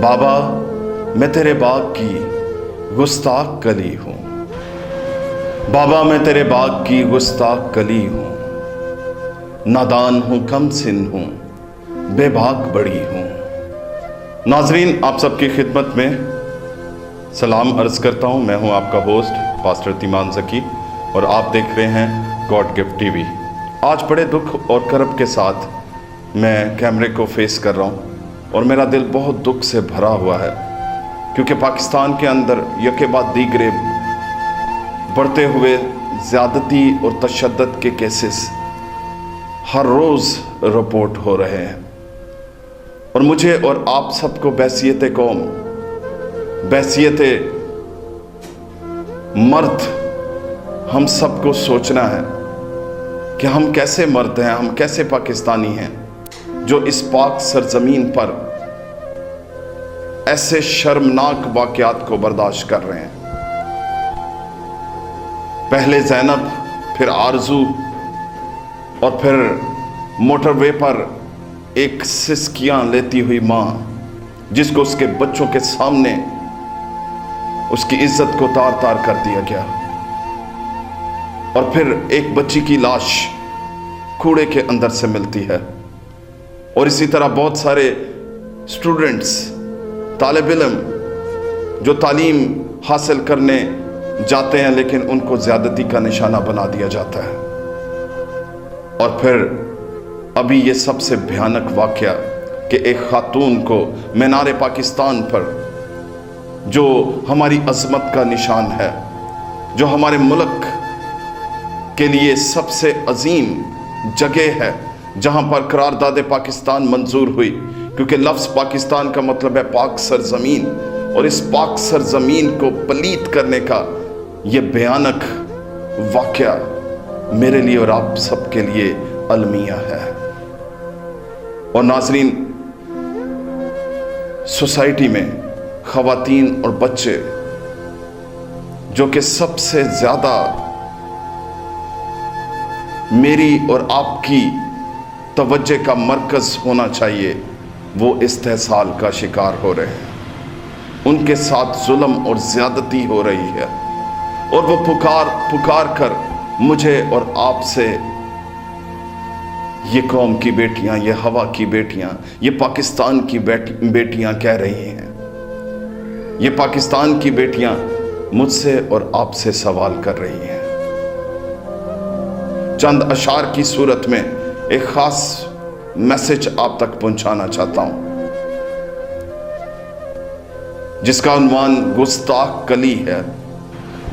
बाबा मैं तेरे बाग की गुस्ताख कली हूँ। बाबा मैं तेरे बाग की गुस्ताख कली हूँ। नादान हूँ, कम सिन हूँ, बेबाक बड़ी हूँ। नाजरीन, आप सबकी खिदमत में सलाम अर्ज करता हूँ। मैं हूँ आपका होस्ट पास्टर तीमान ज़की और आप देख रहे हैं गॉड गिफ्ट टीवी। आज बड़े दुख और करब के साथ मैं कैमरे को फेस कर रहा हूँ और मेरा दिल बहुत दुख से भरा हुआ है, क्योंकि पाकिस्तान के अंदर यके बाद दीगरे बढ़ते हुए ज़्यादती और तशद्दुद के केसेस हर रोज़ रिपोर्ट हो रहे हैं। और मुझे और आप सबको बैसियत कौम, बैसियत मर्द, हम सबको सोचना है कि हम कैसे मर्द हैं, हम कैसे पाकिस्तानी हैं जो इस पाक सरजमीन पर ऐसे शर्मनाक वाक़यात को बर्दाश्त कर रहे हैं। पहले ज़ैनब, फिर आरज़ू और फिर मोटरवे पर एक सिसकियां लेती हुई माँ, जिसको उसके बच्चों के सामने उसकी इज्जत को तार तार कर दिया गया। और फिर एक बच्ची की लाश कूड़े के अंदर से मिलती है। और इसी तरह बहुत सारे स्टूडेंट्स, तालिब इल्म जो तालीम हासिल करने जाते हैं, लेकिन उनको ज़्यादती का निशाना बना दिया जाता है। और फिर अभी ये सबसे भयानक वाक़या कि एक खातून को मीनार पाकिस्तान पर, जो हमारी अज़मत का निशान है, जो हमारे मुल्क के लिए सबसे अजीम जगह है, जहाँ पर करारदाद पाकिस्तान मंजूर हुई, क्योंकि लफ्ज़ पाकिस्तान का मतलब है पाक सरजमीन, और इस पाक सरजमीन को पलीत करने का ये भयानक वाक़या मेरे लिए और आप सबके लिए अलमिया है। और नाजरीन, सोसाइटी में ख़वातीन और बच्चे जो कि सबसे ज़्यादा मेरी और आपकी तवज्जो का मरकज़ होना चाहिए, वो इस्तेहसाल का शिकार हो रहे हैं। उनके साथ जुल्म और ज़्यादती हो रही है, और वो पुकार कर मुझे और आपसे, ये कौम की बेटियां, ये हवा की बेटियां, ये पाकिस्तान की बेटियां कह रही हैं। ये पाकिस्तान की बेटियां मुझसे और आपसे सवाल कर रही हैं। चंद अशार की सूरत में एक खास मैसेज आप तक पहुंचाना चाहता हूं, जिसका उन्वान गुस्ताख कली है।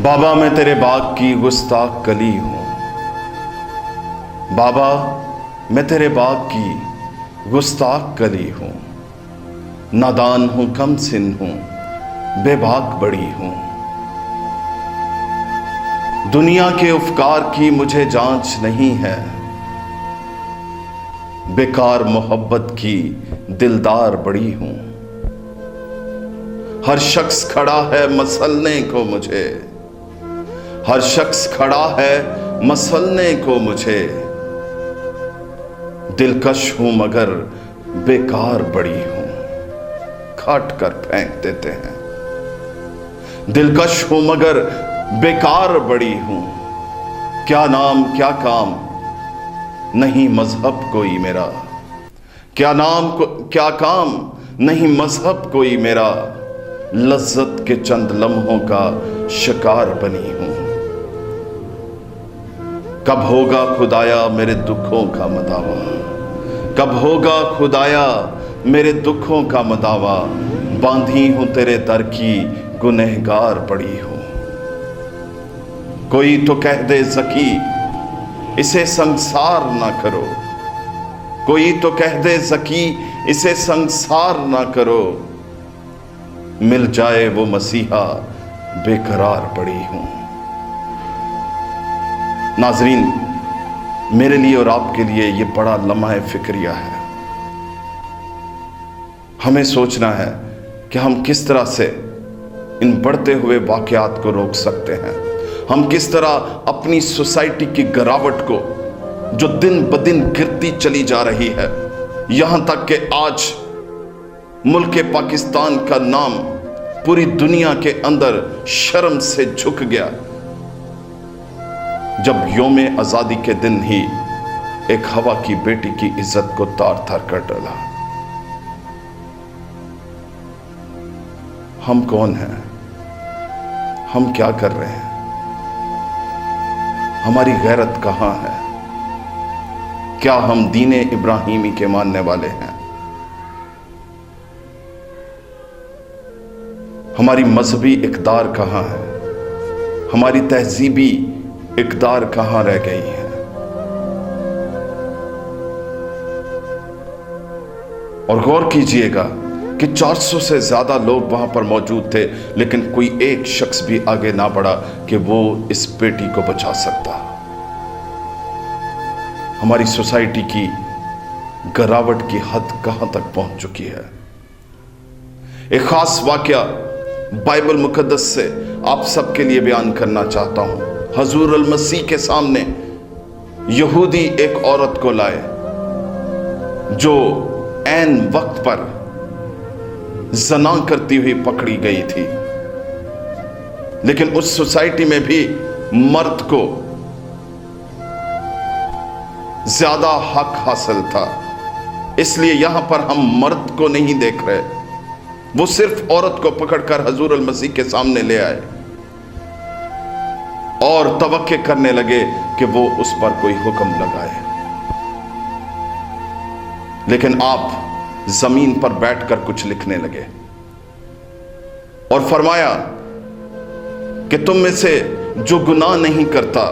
बाबा मैं तेरे बाग की गुस्ताख कली हूं। बाबा मैं तेरे बाग की गुस्ताख कली हूं। नादान हूं, कम सिन हूं, बेबाक बड़ी हूं। दुनिया के उफकार की मुझे जांच नहीं है, बेकार मोहब्बत की दिलदार बड़ी हूं। हर शख्स खड़ा है मसलने को मुझे, हर शख्स खड़ा है मसलने को मुझे। दिलकश हूं मगर बेकार बड़ी हूं, काट कर फेंक देते हैं। दिलकश हूं मगर बेकार बड़ी हूं। क्या नाम क्या काम, नहीं मजहब कोई मेरा। क्या नाम क्या काम, नहीं मजहब कोई मेरा। लज्जत के चंद लम्हों का शिकार बनी हूं। कब होगा खुदाया मेरे दुखों का मदावा, कब होगा खुदाया मेरे दुखों का मदावा। बांधी हूं तेरे दर की गुनहगार पड़ी हूं। कोई तो कह दे ज़की इसे संसार ना करो, कोई तो कह दे ज़की इसे संसार ना करो। मिल जाए वो मसीहा बेकरार पड़ी हूं। नाजरीन, मेरे लिए और आपके लिए ये बड़ा लम्हा फिक्रिया है। हमें सोचना है कि हम किस तरह से इन बढ़ते हुए वाक़यात को रोक सकते हैं। हम किस तरह अपनी सोसाइटी की गिरावट को, जो दिन ब दिन गिरती चली जा रही है, यहाँ तक कि आज मुल्क पाकिस्तान का नाम पूरी दुनिया के अंदर शर्म से झुक गया जब यौम आज़ादी के दिन ही एक हवा की बेटी की इज्जत को तार तार कर डाला। हम कौन हैं? हम क्या कर रहे हैं? हमारी गैरत कहां है? क्या हम दीने इब्राहिमी के मानने वाले हैं? हमारी मजहबी इक़दार कहां है? हमारी तहजीबी इक़दार कहां रह गई है? और गौर कीजिएगा कि 400 से ज्यादा लोग वहां पर मौजूद थे, लेकिन कोई एक शख्स भी आगे ना बढ़ा कि वो इस बेटी को बचा सकता। हमारी सोसाइटी की गिरावट की हद कहां तक पहुंच चुकी है। एक खास वाकया बाइबल मुकद्दस से आप सबके लिए बयान करना चाहता हूं। हजूर अल मसीह के सामने यहूदी एक औरत को लाए जो ऐन वक्त पर ज़ना करती हुई पकड़ी गई थी, लेकिन उस सोसाइटी में भी मर्द को ज्यादा हक हासिल था। इसलिए यहां पर हम मर्द को नहीं देख रहे, वो सिर्फ औरत को पकड़कर हजूर अल मसीह के सामने ले आए और तवक्के करने लगे कि वो उस पर कोई हुक्म लगाए। लेकिन आप जमीन पर बैठकर कुछ लिखने लगे और फरमाया कि तुम में से जो गुनाह नहीं करता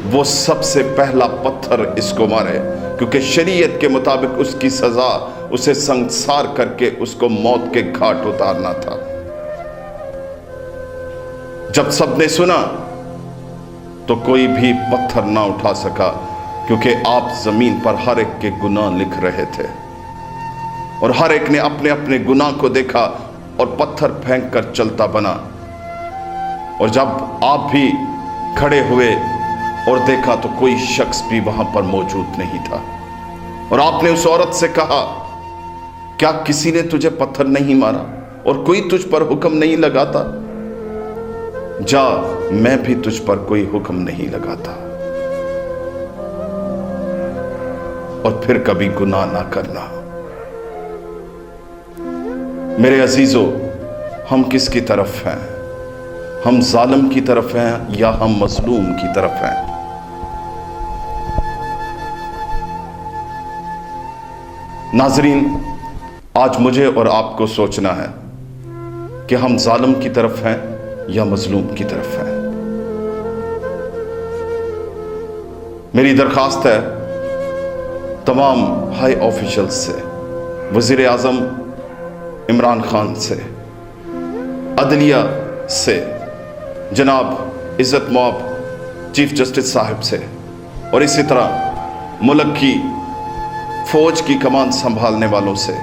वो सबसे पहला पत्थर इसको मारे, क्योंकि शरीयत के मुताबिक उसकी सजा उसे संसार करके उसको मौत के घाट उतारना था। जब सबने सुना तो कोई भी पत्थर ना उठा सका, क्योंकि आप जमीन पर हर एक के गुनाह लिख रहे थे और हर एक ने अपने अपने गुनाह को देखा और पत्थर फेंक कर चलता बना। और जब आप भी खड़े हुए और देखा तो कोई शख्स भी वहां पर मौजूद नहीं था। और आपने उस औरत से कहा, क्या किसी ने तुझे पत्थर नहीं मारा और कोई तुझ पर हुक्म नहीं लगाता? जा, मैं भी तुझ पर कोई हुक्म नहीं लगाता, और फिर कभी गुनाह ना करना। मेरे अजीजों, हम किसकी तरफ हैं? हम जालिम की तरफ हैं या हम मजलूम की तरफ हैं? नाजरीन, आज मुझे और आपको सोचना है कि हम जालिम की तरफ हैं या मजलूम की तरफ हैं। मेरी दरखास्त है तमाम हाई ऑफिशियल्स से, वजीर आज़म इमरान खान से, अदलिया से, जनाब इज़्ज़त मौब चीफ जस्टिस साहब से, और इसी तरह मुल्क की फौज की कमान संभालने वालों से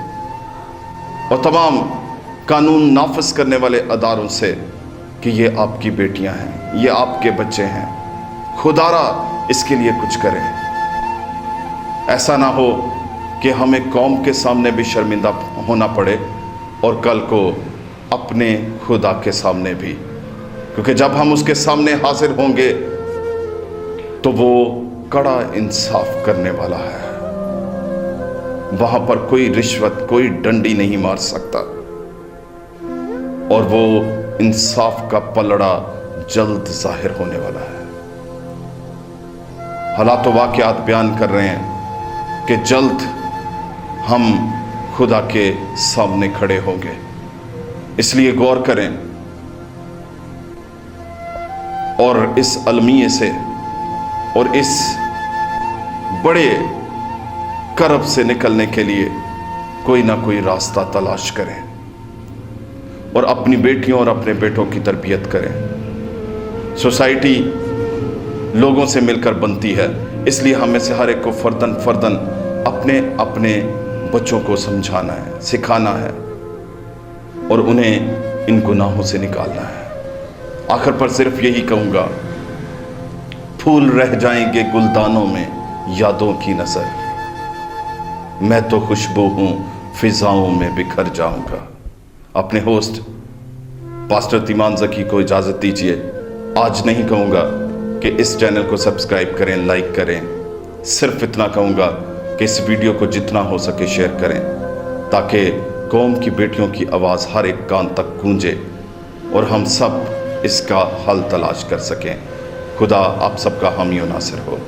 और तमाम कानून नाफिज करने वाले अदारों से कि ये आपकी बेटियां हैं, ये आपके बच्चे हैं, खुदारा इसके लिए कुछ करें। ऐसा ना हो कि हमें कौम के सामने भी शर्मिंदा होना पड़े और कल को अपने खुदा के सामने भी, क्योंकि जब हम उसके सामने हाजिर होंगे तो वो कड़ा इंसाफ करने वाला है। वहां पर कोई रिश्वत, कोई डंडी नहीं मार सकता, और वो इंसाफ का पलड़ा जल्द जाहिर होने वाला है। हालात व वाक़यात बयान कर रहे हैं कि जल्द हम खुदा के सामने खड़े होंगे, इसलिए गौर करें और इस अलमिये से और इस बड़े करब से निकलने के लिए कोई ना कोई रास्ता तलाश करें और अपनी बेटियों और अपने बेटों की तरबियत करें। सोसाइटी लोगों से मिलकर बनती है, इसलिए हमें से हर एक को फर्दन फर्दन अपने अपने बच्चों को समझाना है, सिखाना है और उन्हें इन गुनाहों से निकालना है। आखिर पर सिर्फ यही कहूँगा, फूल रह जाएंगे गुलदानों में यादों की नज़र, मैं तो खुशबू हूँ फिजाओं में बिखर जाऊंगा। अपने होस्ट पास्टर तीमान ज़की को इजाज़त दीजिए। आज नहीं कहूँगा कि इस चैनल को सब्सक्राइब करें, लाइक करें, सिर्फ इतना कहूँगा कि इस वीडियो को जितना हो सके शेयर करें, ताकि कौम की बेटियों की आवाज़ हर एक कान तक गूंजे और हम सब इसका हल तलाश कर सकें। खुदा आप सबका हामी और नासिर हो।